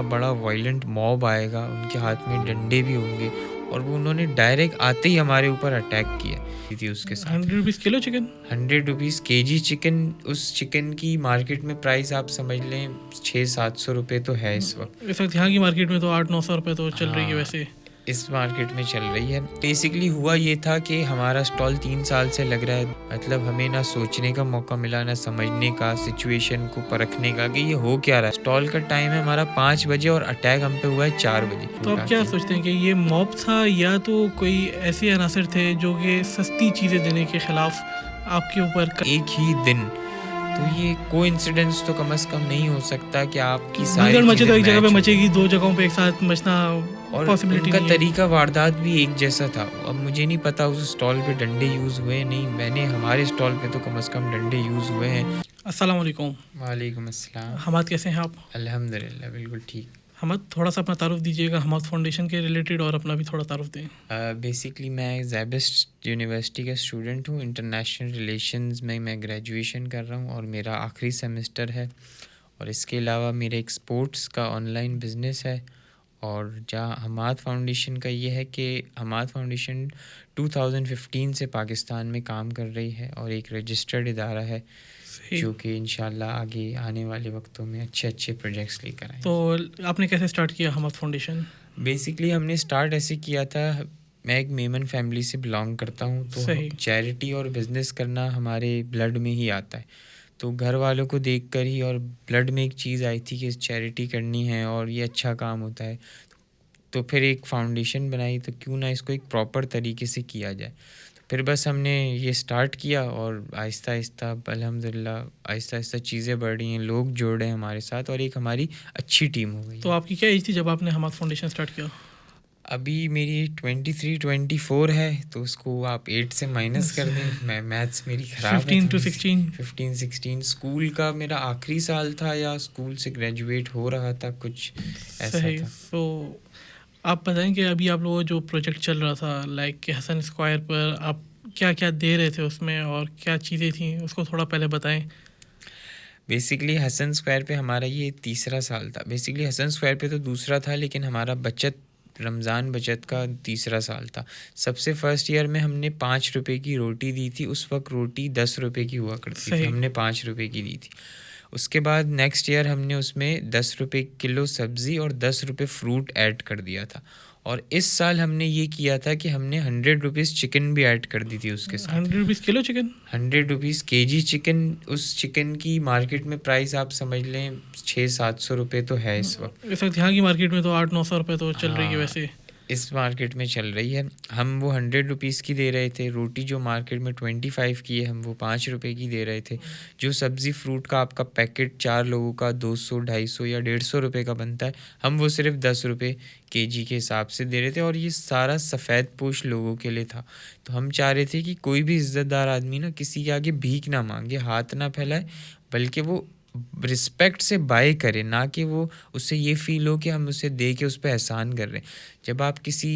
बड़ा violent mob आएगा, उनके हाथ में डंडे भी होंगे और वो उन्होंने डायरेक्ट आते ही हमारे ऊपर अटैक किया थी उसके साथ। 100 rupees kilo chicken? 100 rupees KG chicken. उस चिकन की मार्केट में प्राइस आप समझ लें 600-700 रुपये तो है इस वक्त। इस वक्त यहाँ की मार्केट में तो 800-900 रुपये तो चल रही है हाँ, वैसे। इस मार्केट में चल रही है। बेसिकली हुआ ये था कि हमारा स्टॉल 3 साल से लग रहा है, मतलब हमें ना सोचने का मौका मिला, ना समझने का, सिचुएशन को परखने का कि ये हो क्या रहा है। स्टॉल का टाइम है हमारा 5 बजे और अटैक हम पे हुआ है 4 बजे। तो आप क्या सोचते हैं कि ये मॉब था या तो कोई ऐसे अनासर थे जो कि सस्ती चीज़ें देने के खिलाफ आपके ऊपर एक ही दिन, तो ये कोइंसिडेंस तो कम से कम नहीं हो सकता कि आपकी सारी भगदड़ मचे तो एक चीज़ें जगह पे मैच हो। मचेगी, 2 जगहों पे एक साथ मचना और पॉसिबिलिटी उनका नहीं है। तरीका वारदात भी एक जैसा था। अब मुझे नहीं पता उस स्टॉल पे डंडे यूज़ हुए नहीं, मैंने हमारे स्टॉल पे तो कम से कम डंडे यूज़ हुए हैं। अस्सलाम वालेकुम। वालेकुम अस्सलाम। हमाद कैसे हैं आप? अल्हम्दुलिल्लाह बिल्कुल ठीक। हमाद थोड़ा सा अपना तारुफ दीजिएगा हमाद फाउंडेशन के रिलेटेड और अपना भी थोड़ा तारुफ दें। बेसिकली मैं ज़ैबिस्ट यूनिवर्सिटी का स्टूडेंट हूँ। इंटरनेशनल रिलेशंस में मैं ग्रेजुएशन कर रहा हूँ और मेरा आखिरी सेमेस्टर है। और इसके अलावा मेरे एक स्पोर्ट्स का ऑनलाइन बिज़नेस है। और जहाँ हमाद फाउंडेशन का ये है कि हमाद फाउंडेशन 2015 से पाकिस्तान में काम कर रही है और एक रजिस्टर्ड इदारा है जो कि इंशाल्लाह आगे आने वाले वक्तों में अच्छे अच्छे प्रोजेक्ट्स लेकर आए। तो आपने कैसे स्टार्ट किया हमाद फाउंडेशन? बेसिकली हमने स्टार्ट ऐसे किया था, मैं एक मेमन फैमिली से बिलोंग करता हूँ, तो चैरिटी और बिज़नेस करना हमारे ब्लड में ही आता है। तो घर वालों को देखकर ही और ब्लड में एक चीज़ आई थी कि चैरिटी करनी है और ये अच्छा काम होता है। तो फिर एक फाउंडेशन बनाई, तो क्यों ना इसको एक प्रॉपर तरीके से किया जाए। तो फिर बस हमने ये स्टार्ट किया और आहिस्ता आहिस्ता अल्हम्दुलिल्लाह आहिस्ता आहिस्ता चीज़ें बढ़ रही हैं, लोग जुड़ रहे हैं हमारे साथ और एक हमारी अच्छी टीम हो गई। तो आपकी क्या एज थी जब आपने हमाद फाउंडेशन स्टार्ट किया? अभी मेरी 23-24 है, तो उसको आप 8 से माइनस कर दें। मैं मैथ्स मेरी ख़राब है। 15 to 16। 15-16 स्कूल का मेरा आखिरी साल था या स्कूल से ग्रेजुएट हो रहा था, कुछ ऐसा सही। था। तो आप बताएं कि अभी आप लोगों जो प्रोजेक्ट चल रहा था लाइक कि हसन स्क्वायर पर आप क्या क्या दे रहे थे उसमें और क्या चीज़ें थी, उसको थोड़ा पहले बताएं। बेसिकली हसन स्क्वायर पे हमारा ये तीसरा साल था। बेसिकली हसन स्क्वायर पे तो दूसरा था, लेकिन हमारा बचत रमज़ान बचत का तीसरा साल था। सबसे फर्स्ट ईयर में हमने 5 रुपए की रोटी दी थी। उस वक्त रोटी 10 रुपए की हुआ करती थी, हमने 5 रुपए की दी थी। उसके बाद नेक्स्ट ईयर हमने उसमें 10 रुपए किलो सब्ज़ी और 10 रुपए फ्रूट ऐड कर दिया था। और इस साल हमने ये किया था कि हमने 100 रुपीज़ चिकन भी ऐड कर दी थी उसके साथ। 100 rupees kilo chicken? 100 rupees KG chicken. उस चिकन की मार्केट में प्राइस आप समझ लें 600-700 रुपये तो है इस वक्त। इस वक्त यहाँ की मार्केट में तो 800-900 रुपये तो चल रही है वैसे। इस मार्केट में चल रही है। हम वो 100 रुपीज़ की दे रहे थे। रोटी जो मार्केट में 25 की है, हम वो 5 रुपए की दे रहे थे। जो सब्ज़ी फ्रूट का आपका पैकेट 4 लोगों का 200, 250 या 150 रुपये का बनता है, हम वो सिर्फ 10 रुपये केजी के हिसाब से दे रहे थे। और ये सारा सफ़ेद पोश लोगों के लिए था। तो हम चाह रहे थे कि कोई भी इज़्ज़तदार आदमी ना किसी के आगे भीख ना मांगे, हाथ ना फैलाए, बल्कि वो रिस्पेक्ट से बाय करे, ना कि वो उससे ये फ़ील हो कि हम उसे दे के उस पे एहसान कर रहे हैं। जब आप किसी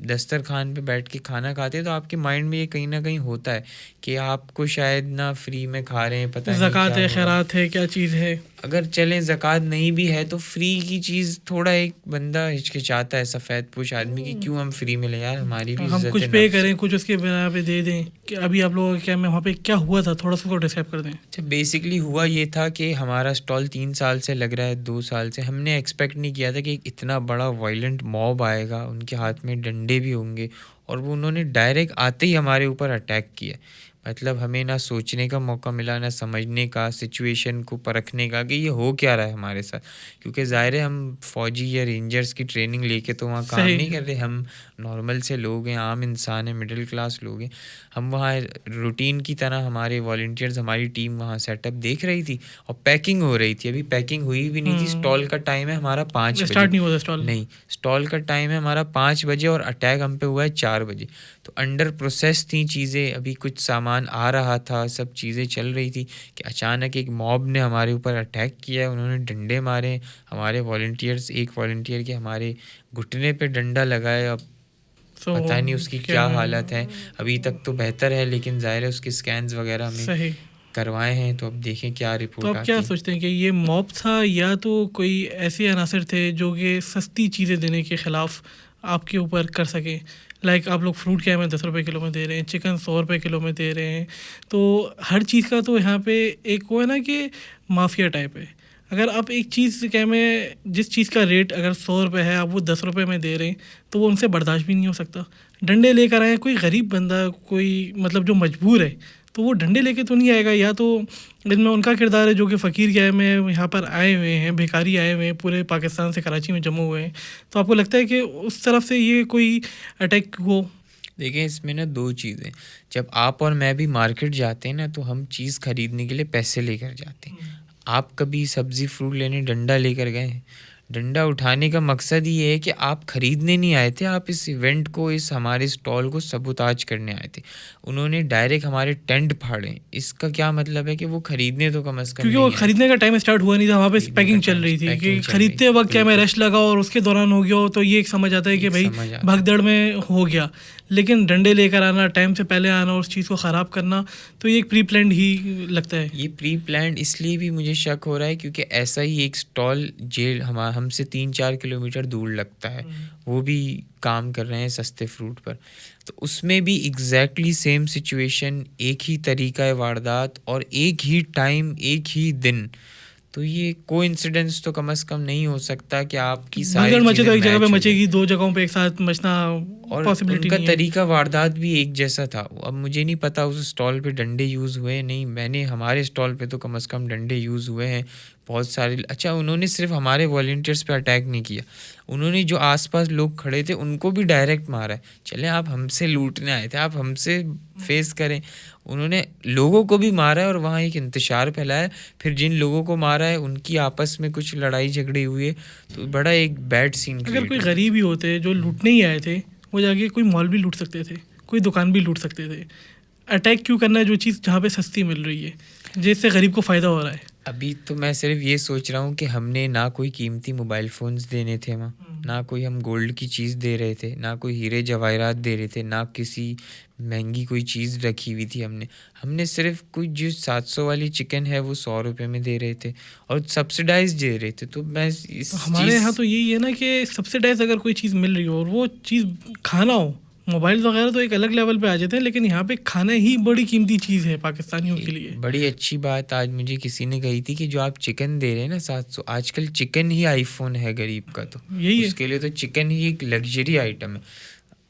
दस्तरखान पे बैठ के खाना खाते हैं तो आपके माइंड में ये कहीं ना कहीं होता है कि आपको शायद ना फ्री में खा रहे हैं, पता नहीं ज़कात क्या है, हो रहा है। खैरात है, क्या चीज़ है। अगर चलें ज़कात नहीं भी है तो फ्री की चीज़ थोड़ा एक बंदा हिचकिचाता है, सफ़ेद पोश आदमी की क्यों हम फ्री में ले यार, हमारी भी हम इज्जत कुछ है, पे नफ्स। करें, कुछ उसके बिना पे दे दें। कि अभी आप लोगों का क्या में वहाँ पे क्या हुआ था, थोड़ा सा डिस्क्राइब कर दें। अच्छा, बेसिकली हुआ ये था कि हमारा स्टॉल 3 साल से लग रहा है, 2 साल से। हमने एक्सपेक्ट नहीं किया था कि इतना बड़ा वायलेंट मॉब आएगा, उनके हाथ में डंडे भी होंगे और वो उन्होंने डायरेक्ट आते ही हमारे ऊपर अटैक किया। मतलब हमें ना सोचने का मौका मिला, ना समझने का, सिचुएशन को परखने का कि ये हो क्या रहा है हमारे साथ। क्योंकि ज़ाहिर है हम फ़ौजी या रेंजर्स की ट्रेनिंग लेके तो वहाँ काम नहीं कर रहे, हम नॉर्मल से लोग हैं, आम इंसान हैं, मिडिल क्लास लोग हैं। हम वहाँ रूटीन की तरह हमारे वॉलंटियर्स, हमारी टीम वहाँ सेटअप देख रही थी और पैकिंग हो रही थी। अभी पैकिंग हुई भी नहीं थी। स्टॉल का टाइम है हमारा 5 बजे। स्टार्ट नहीं हुआ था स्टॉल? नहीं, स्टॉल का टाइम है हमारा 5 बजे और अटैक हम पे हुआ है 4 बजे। तो अंडर प्रोसेस थी चीज़ें, अभी कुछ सामान आ रहा था, सब चीज़ें चल रही थी कि अचानक एक मॉब ने हमारे ऊपर अटैक किया है। उन्होंने डंडे मारे हमारे वॉलंटियर्स, एक वॉलंटियर के हमारे घुटने पे डंडा लगाया। अब पता नहीं उसकी क्या हालत है, अभी तक तो बेहतर है, लेकिन ज़ाहिर है उसके स्कैन्स वगैरह हमें करवाए हैं, तो अब देखें क्या तो रिपोर्ट आप आती क्या है। सोचते हैं कि ये मॉब था या तो कोई ऐसे अनासर थे जो कि सस्ती चीज़ें देने के ख़िलाफ़ आपके ऊपर कर सकें? लाइक आप लोग फ्रूट क्या हमें 10 रुपए किलो में दे रहे हैं, चिकन 100 रुपए किलो में दे रहे हैं, तो हर चीज़ का तो यहाँ पे एक वो है ना कि माफिया टाइप है। अगर आप एक चीज़ क्या में जिस चीज़ का रेट अगर 100 रुपए है, आप वो 10 रुपए में दे रहे हैं, तो वो उनसे बर्दाश्त भी नहीं हो सकता। डंडे लेकर आए, कोई गरीब बंदा, कोई मतलब जो मजबूर है, तो वो डंडे लेके तो नहीं आएगा। या तो इनमें उनका किरदार है जो कि फ़कीर क्या में यहाँ पर आए हुए हैं, भिखारी आए हुए हैं, पूरे पाकिस्तान से कराची में जमा हुए हैं। तो आपको लगता है कि उस तरफ से ये कोई अटैक हो? देखिए, इसमें ना 2 चीज़ें, जब आप और मैं भी मार्केट जाते हैं ना, तो हम चीज़ खरीदने के लिए पैसे लेकर जाते हैं। आप कभी सब्ज़ी फ्रूट लेने डंडा लेकर गए हैं? डंडा उठाने का मकसद ये है कि आप खरीदने नहीं आए थे, आप इस इवेंट को, इस हमारे स्टॉल को सबूताज करने आए थे। उन्होंने डायरेक्ट हमारे टेंट फाड़े, इसका क्या मतलब है कि वो खरीदने तो कम से कम क्योंकि वो नहीं आए। खरीदने का टाइम स्टार्ट हुआ नहीं था, वहाँ पे खरीदने पैकिंग का चल टाइम रही थी कि पैकिंग चल रही खरीदते वक्त क्या मैं बिल्कुल, रश लगा और उसके दौरान हो गया हो, तो ये एक समझ आता है कि एक भाई समझ आता है। भगदड़ में हो गया। लेकिन डंडे लेकर आना, टाइम से पहले आना और उस चीज़ को ख़राब करना, तो ये एक प्री प्लान्ड ही लगता है। ये प्री प्लान्ड इसलिए भी मुझे शक हो रहा है क्योंकि ऐसा ही एक स्टॉल जेल हमसे 3-4 किलोमीटर दूर लगता है, वो भी काम कर रहे हैं सस्ते फ्रूट पर। तो उसमें भी एग्जैक्टली सेम सिचुएशन, एक ही तरीका है वारदात और एक ही टाइम, एक ही दिन। तो ये कोइंसिडेंस तो कम से कम नहीं हो सकता कि आपकी सारी भगदड़ मचे तो चीज़ें एक जगह पे मैच हो जाए। मचेगी, 2 जगहों पे एक साथ मचना और पॉसिबिलिटी उनका नहीं है। तरीका वारदात भी एक जैसा था। अब मुझे नहीं पता उस स्टॉल पे डंडे यूज़ हुए नहीं, मैंने हमारे स्टॉल पे तो कम से कम डंडे यूज़ हुए हैं बहुत सारे। अच्छा, उन्होंने सिर्फ हमारे वॉलंटियर्स पे अटैक नहीं किया, उन्होंने जो आसपास लोग खड़े थे उनको भी डायरेक्ट मारा है। चले, आप हमसे लूटने आए थे, आप हमसे फेस करें। उन्होंने लोगों को भी मारा है और वहाँ एक इंतशार फैलाया। फिर जिन लोगों को मारा है उनकी आपस में कुछ लड़ाई झगड़े हुए, तो बड़ा एक बैड सीन अगर क्रिएट कोई हुआ। गरीब ही होते जो लूटने ही आए थे, वो जाके कोई मॉल भी लूट सकते थे, कोई दुकान भी लूट सकते थे। अटैक क्यों करना है जो चीज़ जहाँ पे सस्ती मिल रही है, जिससे गरीब को फ़ायदा हो रहा है? अभी तो मैं सिर्फ ये सोच रहा हूँ कि हमने ना कोई कीमती मोबाइल फ़ोन्स देने थे वहाँ, ना कोई हम गोल्ड की चीज़ दे रहे थे, ना कोई हीरे जवाहरात दे रहे थे, ना किसी महंगी कोई चीज़ रखी हुई थी हमने। हमने सिर्फ कोई जो 700 वाली चिकन है वो 100 रुपये में दे रहे थे और सब्सिडाइज दे रहे थे। तो मैं इस तो हमारे चीज़ यहाँ तो यही है ना कि सब्सिडाइज अगर कोई चीज़ मिल रही हो और वो चीज़ खाना हो, मोबाइल वगैरह तो एक अलग लेवल पे आ जाते हैं, लेकिन यहाँ पे खाना ही बड़ी कीमती चीज़ है पाकिस्तानियों के लिए। बड़ी अच्छी बात आज मुझे किसी ने कही थी कि जो आप चिकन दे रहे हैं ना 700, आजकल चिकन ही आईफोन है गरीब का। तो यही है। उसके लिए तो चिकन ही एक लग्जरी आइटम है।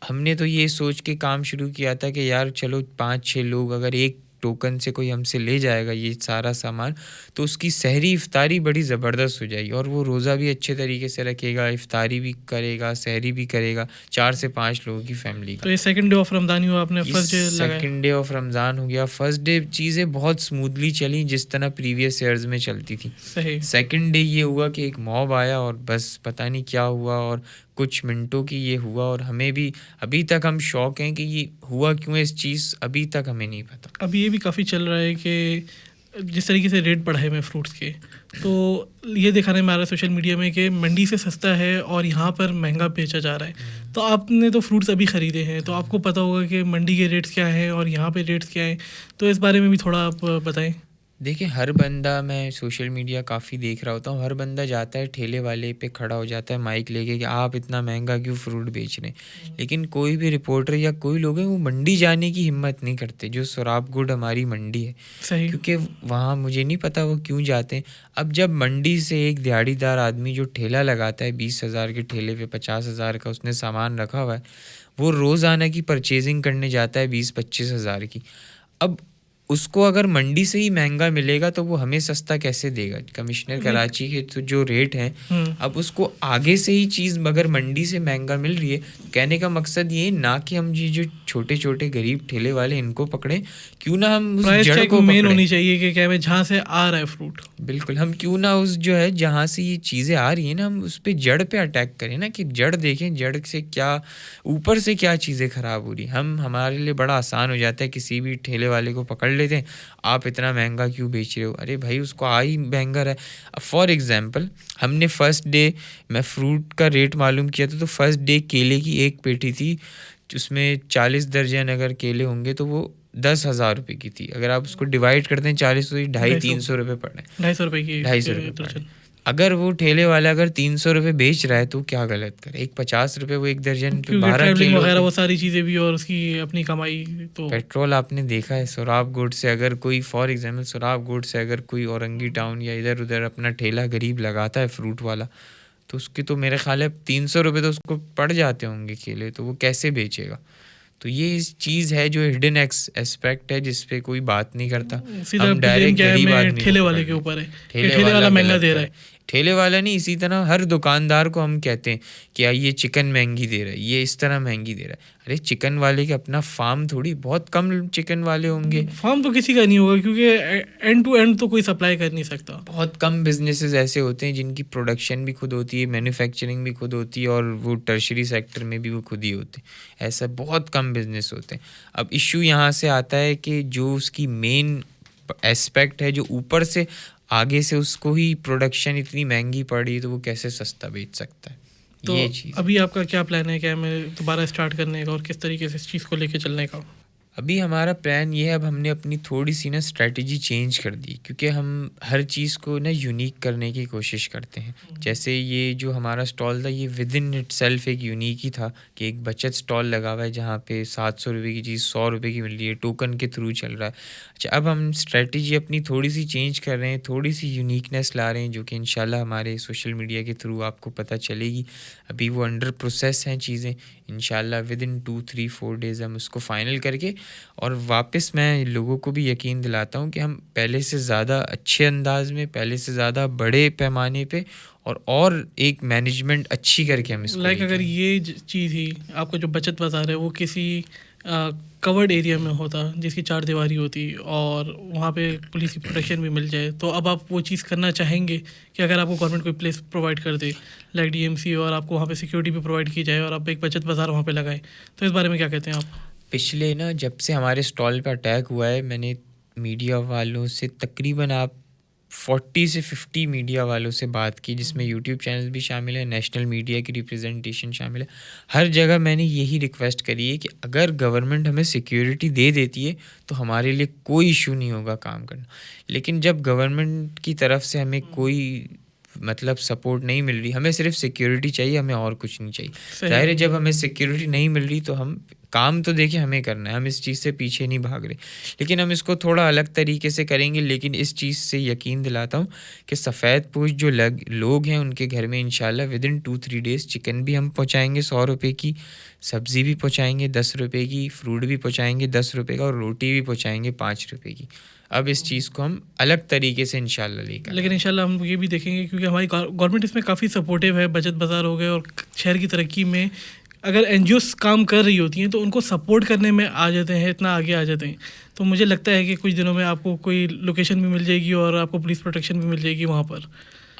हमने तो ये सोच के काम शुरू किया था कि यार चलो 5-6 लोग, अगर एक टोकन से कोई हमसे ले जाएगा ये सारा सामान, तो उसकी सहरी इफ्तारी बड़ी ज़बरदस्त हो जाएगी और वो रोज़ा भी अच्छे तरीके से रखेगा, इफ्तारी भी करेगा, सहरी भी करेगा 4 से 5 लोगों की फैमिली का। तो ये सेकंड डे ऑफ रमज़ान ही हुआ, आपने इस फर्स्ट डे लगाया। सेकंड डे ऑफ रमज़ान हो गया, फर्स्ट डे चीज़ें बहुत स्मूथली चली जिस तरह प्रीवियस ईयर्स में चलती थी। सही। सेकंड डे ये हुआ कि एक मॉब आया और बस पता नहीं क्या हुआ और कुछ मिनटों की ये हुआ और हमें भी अभी तक हम शॉक हैं कि ये हुआ क्यों, इस चीज़ अभी तक हमें नहीं पता। अब ये भी काफ़ी चल रहा है कि जिस तरीके से रेट बढ़ाए हुए हैं फ्रूट्स के, तो ये दिखाने में आ रहा है सोशल मीडिया में कि मंडी से सस्ता है और यहाँ पर महंगा बेचा जा रहा है। तो आपने तो फ्रूट्स अभी ख़रीदे हैं, तो आपको पता होगा कि मंडी के रेट्स क्या हैं और यहाँ पे रेट्स क्या हैं, तो इस बारे में भी थोड़ा आप बताएं। देखिए, हर बंदा, मैं सोशल मीडिया काफ़ी देख रहा होता हूँ, हर बंदा जाता है ठेले वाले पे खड़ा हो जाता है माइक लेके कि आप इतना महंगा क्यों फ्रूट बेच रहे हैं। लेकिन कोई भी रिपोर्टर या कोई लोग हैं वो मंडी जाने की हिम्मत नहीं करते, जो सोराबगुड हमारी मंडी है, सही। क्योंकि वहाँ मुझे नहीं पता वो क्यों जाते हैं। अब जब मंडी से एक दिहाड़ीदार आदमी जो ठेला लगाता है 20,000 के ठेले पे 50,000 का उसने सामान रखा हुआ है, वो रोज़ाना की परचेजिंग करने जाता है 20-25,000 की। अब उसको अगर मंडी से ही महंगा मिलेगा तो वो हमें सस्ता कैसे देगा? कमिश्नर कराची के तो जो रेट हैं, अब उसको आगे से ही चीज़ अगर मंडी से महंगा मिल रही है, कहने का मकसद ये ना कि हम ये जो छोटे छोटे गरीब ठेले वाले इनको पकड़ें, क्यों ना हम उस प्राइस जड़ चेक को मेन पकड़ें। होनी चाहिए कि क्या है जहाँ से आ रहा है फ्रूट। बिल्कुल, हम क्यों ना उस जो है जहाँ से ये चीज़ें आ रही हैं ना, हम उस पे जड़ पे अटैक करें ना, कि जड़ देखें, जड़ से क्या, ऊपर से क्या चीज़ें ख़राब हो रही। हमारे लिए बड़ा आसान हो जाता है, किसी भी ठेले वाले को पकड़ लेते हैं, आप इतना महंगा क्यों बेच रहे हो? अरे भाई, उसको आ ही महंगा रहा है। फॉर एग्ज़ाम्पल, हमने फर्स्ट डे, मैं फ्रूट का रेट मालूम किया था, तो फर्स्ट डे केले की एक पेटी थी, उसमें 40 दर्जन अगर केले होंगे तो वो 10,000 रुपये की थी, अगर आप उसको डिवाइड करते हैं 40 तो 250-300 रुपये पड़ रहे हैं, 250 की 250 रुपये पड़ रहे दर्जन। हैं। अगर वो ठेले वाला अगर 300 रुपये बेच रहा है तो क्या गलत करे, एक 50 रुपये वो एक दर्जन पे क्योंकि 12 ट्रैवलिंग किलो वगैरह पे। वो सारी चीज़ें भी और उसकी अपनी कमाई तो पेट्रोल आपने देखा है सोराब गोड से अगर कोई, फॉर एग्जांपल सोराब गोड से अगर कोई औरंगी टाउन या इधर उधर अपना ठेला गरीब लगाता है फ्रूट वाला, तो उसके तो मेरे ख्याल है 300 रुपये तो उसको पड़ जाते होंगे केले, तो वो कैसे बेचेगा। तो ये इस चीज़ है जो हिडन एस्पेक्ट है जिस पे कोई बात नहीं करता। सीधा हम ब्लेम डायरेक्ट क्या है गरीब में आदमी ठेले को वाले पकड़ के लें। ऊपर है कि ठेले ठेले वाला महंगा गलत दे कर रहा है। है। ठेले वाला नहीं, इसी तरह हर दुकानदार को हम कहते हैं कि यार ये चिकन महंगी दे रहा है, ये इस तरह महंगी दे रहा है। अरे चिकन वाले के अपना फार्म थोड़ी, बहुत कम चिकन वाले होंगे, फार्म तो किसी का नहीं होगा क्योंकि एंड टू एंड तो कोई सप्लाई कर नहीं सकता। बहुत कम बिजनेसेस ऐसे होते हैं जिनकी प्रोडक्शन भी खुद होती है, मैन्युफैक्चरिंग भी खुद होती है, और वो टर्शरी सेक्टर में भी वो खुद ही होते हैं। ऐसा बहुत कम बिजनेस होते हैं। अब इशू यहाँ से आता है कि जो उसकी मेन एस्पेक्ट है, जो ऊपर से आगे से उसको ही प्रोडक्शन इतनी महंगी पड़ी, तो वो कैसे सस्ता बेच सकता है। तो ये चीज़ अभी आपका क्या प्लान है, क्या मैं दोबारा स्टार्ट करने का और किस तरीके से इस चीज़ को लेके चलने का? अभी हमारा प्लान ये है, अब हमने अपनी थोड़ी सी ना स्ट्रेटजी चेंज कर दी, क्योंकि हम हर चीज़ को ना यूनिक करने की कोशिश करते हैं। जैसे ये जो हमारा स्टॉल था, ये विद इन इटसेल्फ एक यूनिक ही था कि एक बचत स्टॉल लगा हुआ है जहाँ पे 700 रुपये की चीज़ 100 रुपये की मिल रही है, टोकन के थ्रू चल रहा है। अच्छा, अब हम स्ट्रेटजी अपनी थोड़ी सी चेंज कर रहे हैं, थोड़ी सी यूनिकनेस ला रहे हैं, जो कि इंशाल्लाह हमारे सोशल मीडिया के थ्रू आपको पता चलेगी। अभी वो अंडर प्रोसेस हैं चीज़ें, इंशाल्लाह विद इन 2-3-4 डेज़ हम उसको फ़ाइनल करके, और वापस मैं लोगों को भी यकीन दिलाता हूँ कि हम पहले से ज़्यादा अच्छे अंदाज में, पहले से ज़्यादा बड़े पैमाने पे और एक मैनेजमेंट अच्छी करके हम इसको लाइक लेके अगर आएंगे। ये चीज़ ही आपका जो बचत बाज़ार है वो किसी कवर्ड एरिया में होता जिसकी चार दीवारी होती और वहाँ पे पुलिस की प्रोटेक्शन भी मिल जाए, तो अब आप वो चीज़ करना चाहेंगे कि अगर आपको गवर्नमेंट कोई प्लेस प्रोवाइड कर दे लाइक डीएमसी, और आपको वहाँ पे सिक्योरिटी भी प्रोवाइड की जाए और आप एक बचत बाज़ार वहाँ पे लगाएं, तो इस बारे में क्या कहते हैं आप? पिछले ना जब से हमारे स्टॉल पे अटैक हुआ है, मैंने मीडिया वालों से तकरीबन आप 40 से 50 मीडिया वालों से बात की, जिसमें यूट्यूब चैनल भी शामिल है, नेशनल मीडिया की रिप्रेजेंटेशन शामिल है। हर जगह मैंने यही रिक्वेस्ट करी है कि अगर गवर्नमेंट हमें सिक्योरिटी दे देती है तो हमारे लिए कोई इशू नहीं होगा काम करना। लेकिन जब गवर्नमेंट की तरफ से हमें कोई मतलब सपोर्ट नहीं मिल रही, हमें सिर्फ सिक्योरिटी चाहिए, हमें और कुछ नहीं चाहिए। जाहिर है जब हमें सिक्योरिटी नहीं मिल रही तो हम काम तो देखिए हमें करना है, हम इस चीज़ से पीछे नहीं भाग रहे, लेकिन हम इसको थोड़ा अलग तरीके से करेंगे। लेकिन इस चीज़ से यकीन दिलाता हूँ कि सफ़ेद पोश जो लोग हैं उनके घर में इंशाल्लाह विद इन 2-3 डेज़ चिकन भी हम पहुँचाएँगे 100 रुपये की, सब्ज़ी भी पहुँचाएँगे 10 रुपये की, फ्रूट भी पहुँचाएँगे 10 रुपये का, और रोटी भी पहुँचाएँगे 5 रुपये की। अब इस चीज़ को हम अलग तरीके से इंशाल्लाह लेकर लेकिन इंशाल्लाह हम ये भी देखेंगे क्योंकि हमारी गवर्नमेंट इसमें काफ़ी सपोर्टिव है। बचत बाज़ार हो गए और शहर की तरक्की में अगर एनजीओस काम कर रही होती हैं तो उनको सपोर्ट करने में आ जाते हैं, इतना आगे आ जाते हैं। तो मुझे लगता है कि कुछ दिनों में आपको कोई लोकेशन भी मिल जाएगी और आपको पुलिस प्रोटेक्शन भी मिल जाएगी वहाँ पर।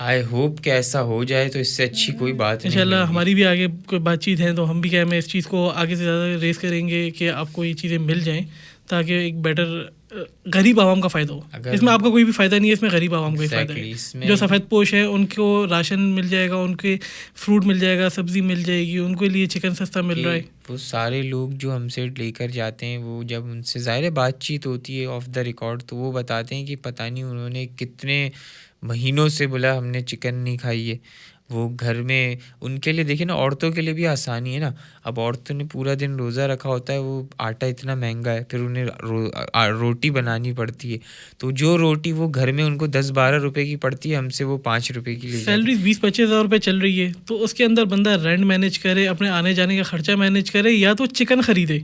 आई होप कि ऐसा हो जाए, तो इससे अच्छी कोई बात नहीं इंशाल्लाह होगी। हमारी भी आगे कोई बातचीत है तो हम भी क्या है मैं इस चीज़ को आगे से ज़्यादा रेस करेंगे कि आपको ये चीज़ें मिल जाएं ताकि एक बेटर गरीब आवाम का फ़ायदा हो। इसमें आपका कोई भी फ़ायदा नहीं है, इसमें गरीब आवाम का ही फ़ायदा है। जो सफ़ेद पोश है उनको राशन मिल जाएगा, उनके फ्रूट मिल जाएगा, सब्ज़ी मिल जाएगी, उनके लिए चिकन सस्ता मिल रहा है। वो सारे लोग जो हमसे लेकर जाते हैं, वो जब उनसे ज़ाहिर बातचीत होती है ऑफ द रिकॉर्ड, तो वो बताते हैं कि पता नहीं उन्होंने कितने महीनों से बोला हमने चिकन नहीं खाई है। वो घर में उनके लिए देखिए ना, औरतों के लिए भी आसानी है ना। अब औरतों ने पूरा दिन रोज़ा रखा होता है, वो आटा इतना महंगा है, फिर उन्हें रोटी बनानी पड़ती है, तो जो रोटी वो घर में उनको 10-12 रुपए की पड़ती है, हमसे वो 5 रुपए की ले जाते हैं। सैलरी 20-25 हज़ार रुपये चल रही है, तो उसके अंदर बंदा रेंट मैनेज करे, अपने आने जाने का खर्चा मैनेज करे, या तो चिकन ख़रीदे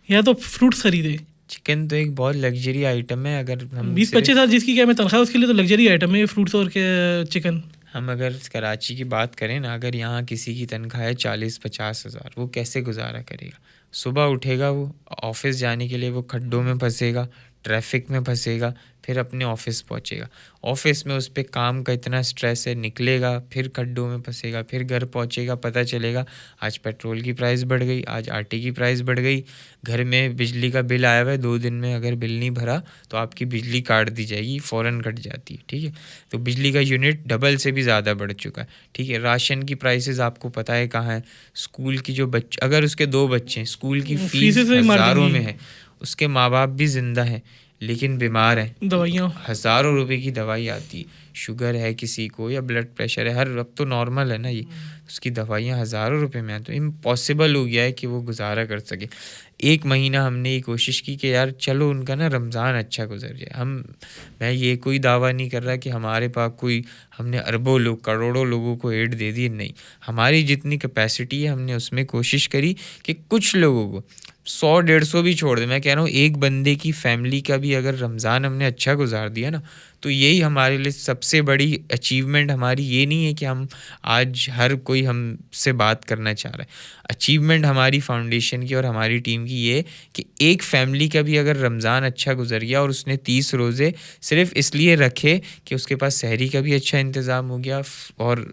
या तो फ्रूट्स ख़रीदे। चिकन तो एक बहुत लग्जरी आइटम है। अगर हम 20-25 हज़ार जिसकी क्या मैं तनख्वाह, उसके लिए तो लग्जरी आइटम है फ्रूट्स और चिकन। हम अगर कराची की बात करें ना, अगर यहाँ किसी की तनख्वाह है 40-50 हज़ार, वो कैसे गुजारा करेगा? सुबह उठेगा, वो ऑफिस जाने के लिए वो खड्डों में फंसेगा, ट्रैफिक में फंसेगा, फिर अपने ऑफिस पहुँचेगा, ऑफिस में उस पर काम का इतना स्ट्रेस है, निकलेगा फिर खड्डों में फंसेगा, फिर घर पहुँचेगा, पता चलेगा आज पेट्रोल की प्राइस बढ़ गई, आज आटे की प्राइस बढ़ गई, घर में बिजली का बिल आया हुआ है, 2 दिन में अगर बिल नहीं भरा तो आपकी बिजली काट दी जाएगी, फ़ौरन कट जाती है। ठीक है, तो बिजली का यूनिट डबल से भी ज़्यादा बढ़ चुका है। ठीक है, राशन की प्राइसेस आपको पता है कहाँ है। स्कूल की जो अगर उसके 2 बच्चे हैं, स्कूल की फ़ीस हज़ारों में है, उसके माँ बाप भी ज़िंदा हैं लेकिन बीमार हैं, दवाइयाँ हज़ारों रुपए की दवाई आती है, शुगर है किसी को या ब्लड प्रेशर है, हर अब तो नॉर्मल है ना ये, उसकी दवाइयाँ हज़ारों रुपए में आती, तो इम्पॉसिबल हो गया है कि वो गुजारा कर सके। एक महीना हमने ये कोशिश की कि यार चलो उनका ना रमज़ान अच्छा गुजर जाए। मैं ये कोई दावा नहीं कर रहा कि हमारे पास कोई, हमने अरबों लोग करोड़ों लोगों को एड दे दी, नहीं, हमारी जितनी कैपेसिटी है हमने उसमें कोशिश करी कि कुछ लोगों को 100-150 भी छोड़ दे, मैं कह रहा हूँ एक बंदे की फैमिली का भी अगर रमज़ान हमने अच्छा गुजार दिया ना, तो यही हमारे लिए सबसे बड़ी अचीवमेंट हमारी ये नहीं है कि हम आज हर कोई हमसे बात करना चाह रहा है। अचीवमेंट हमारी फाउंडेशन की और हमारी टीम की ये कि एक फैमिली का भी अगर रमज़ान अच्छा गुजर गया और उसने 30 रोज़े सिर्फ इसलिए रखे कि उसके पास सहरी का भी अच्छा इंतज़ाम हो गया और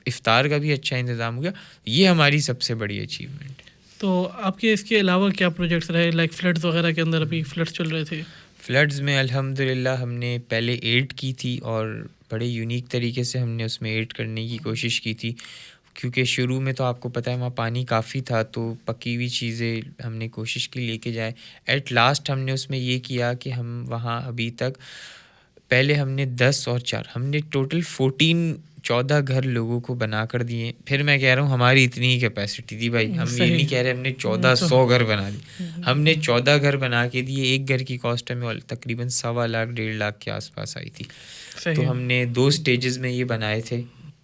इफ्तार का भी अच्छा इंतज़ाम हो गया, ये हमारी सबसे बड़ी अचीवमेंट है। तो आपके इसके अलावा क्या प्रोजेक्ट्स रहे, लाइक फ्लड्स वगैरह के अंदर अभी फ्लड्स चल रहे थे? फ्लड्स में अल्हम्दुलिल्लाह हमने पहले एड की थी और बड़े यूनिक तरीके से हमने उसमें एड करने की कोशिश की थी, क्योंकि शुरू में तो आपको पता है वहाँ पानी काफ़ी था, तो पकी हुई चीज़ें हमने कोशिश की लेके जाए। एट लास्ट हमने उसमें ये किया कि हम वहाँ अभी तक पहले हमने 10 और 4 हमने टोटल 14 घर लोगों को बना कर दिए। फिर मैं कह रहा हूँ हमारी इतनी ही कैपेसिटी थी भाई, हम ये सही। नहीं कह रहे हमने 1400 घर बना दिए, हमने 14 घर बना के दिए। एक घर की कॉस्ट हमें तकरीबन 1.25 लाख 1.5 लाख के आसपास आई थी। तो सही। हमने 2 स्टेजेस में ये बनाए थे।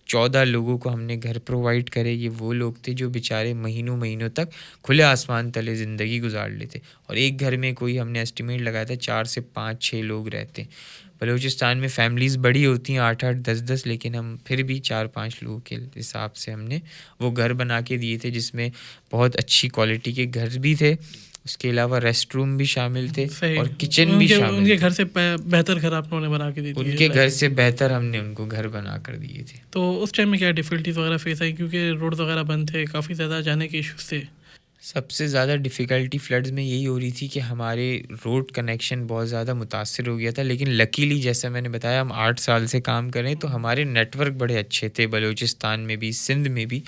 14 लोगों को हमने घर प्रोवाइड करे। ये वो लोग थे जो बेचारे महीनों महीनों तक खुले आसमान तले ज़िंदगी गुजार लेते, और एक घर में कोई हमने एस्टिमेट लगाया था 4 से 5-6 लोग रहते। बलूचिस्तान में फैमिलीज़ बड़ी होती हैं 8-8 10-10, लेकिन हम फिर भी 4-5 लोगों के हिसाब से हमने वो घर बना के दिए थे, जिसमें बहुत अच्छी क्वालिटी के घर भी थे, उसके अलावा रेस्ट रूम भी शामिल थे सही। और किचन भी शामिल उनके थे। घर से बेहतर घर आप लोगों ने बना के दे दिए? उनके घर से बेहतर हमने उनको घर बना कर दिए थे। तो उस टाइम में क्या डिफ़िकल्टीज़ वगैरह फेस आई, क्योंकि रोड वगैरह बंद थे, काफ़ी ज़्यादा जाने के इश्यूज़ थे? सबसे ज़्यादा डिफ़िकल्टी फ्लड्स में यही हो रही थी कि हमारे रोड कनेक्शन बहुत ज़्यादा मुतासिर हो गया था, लेकिन लकीली जैसा मैंने बताया हम 8 साल से काम कर रहे हैं, तो हमारे नेटवर्क बड़े अच्छे थे बलूचिस्तान में भी, सिंध में भी।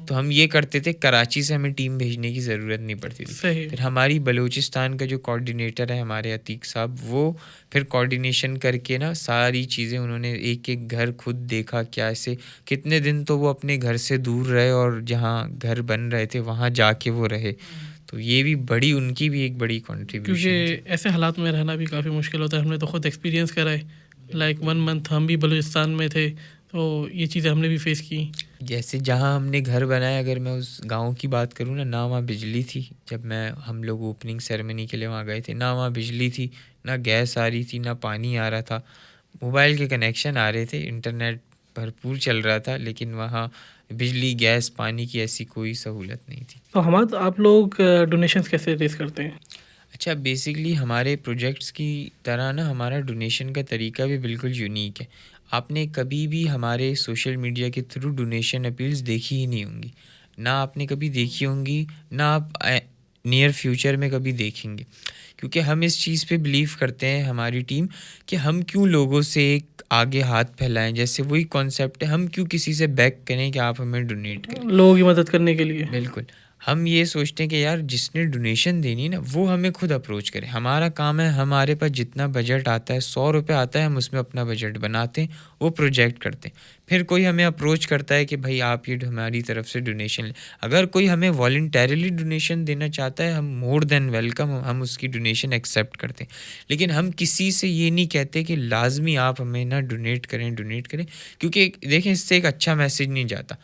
तो हम ये करते थे, कराची से हमें टीम भेजने की ज़रूरत नहीं पड़ती थी। सही। फिर हमारी बलूचिस्तान का जो कोऑर्डिनेटर है हमारे अतीक साहब, वो फिर कोऑर्डिनेशन करके ना सारी चीज़ें उन्होंने एक-एक घर खुद देखा, क्या ऐसे कितने दिन तो वो अपने घर से दूर रहे और जहाँ घर बन रहे थे वहाँ जाके वो रहे। तो ये भी बड़ी उनकी भी एक बड़ी कंट्रीब्यूशन थी। क्योंकि ऐसे हालात में रहना भी काफ़ी मुश्किल होता है, हमने तो खुद एक्सपीरियंस करा है। लाइक 1 मंथ हम भी बलूचिस्तान में थे, तो ये चीज़ें हमने भी फेस की। जैसे जहाँ हमने घर बनाया, अगर मैं उस गांव की बात करूँ ना वहाँ बिजली थी। जब हम लोग ओपनिंग सेरेमनी के लिए वहाँ गए थे, ना वहाँ बिजली थी, ना गैस आ रही थी, ना पानी आ रहा था। मोबाइल के कनेक्शन आ रहे थे, इंटरनेट भरपूर चल रहा था, लेकिन वहाँ बिजली, गैस, पानी की ऐसी कोई सहूलत नहीं थी। तो आप लोग डोनेशंस कैसे रेज़ करते हैं? अच्छा, बेसिकली हमारे प्रोजेक्ट्स की तरह ना हमारा डोनेशन का तरीका भी बिल्कुल यूनिक है। आपने कभी भी हमारे सोशल मीडिया के थ्रू डोनेशन अपील्स देखी ही नहीं होंगी, ना आपने कभी देखी होंगी, ना आप नियर फ्यूचर में कभी देखेंगे, क्योंकि हम इस चीज़ पे बिलीव करते हैं हमारी टीम कि हम क्यों लोगों से एक आगे हाथ फैलाएं। जैसे वही कॉन्सेप्ट है, हम क्यों किसी से बैक करें कि आप हमें डोनेट करें। लोगों की मदद करने के लिए। बिल्कुल, हम ये सोचते हैं कि यार जिसने डोनेशन देनी है ना, वो हमें खुद अप्रोच करे। हमारा काम है, हमारे पास जितना बजट आता है, 100 रुपये आता है, हम उसमें अपना बजट बनाते हैं, वो प्रोजेक्ट करते हैं। फिर कोई हमें अप्रोच करता है कि भाई आप ये हमारी तरफ से डोनेशन लें। अगर कोई हमें वॉलंटरीली डोनेशन देना चाहता है, हम मोर देन वेलकम, हम उसकी डोनेशन एक्सेप्ट करते हैं। लेकिन हम किसी से ये नहीं कहते कि लाजमी आप हमें ना डोनेट करें, क्योंकि देखें इससे एक अच्छा मैसेज नहीं जाता।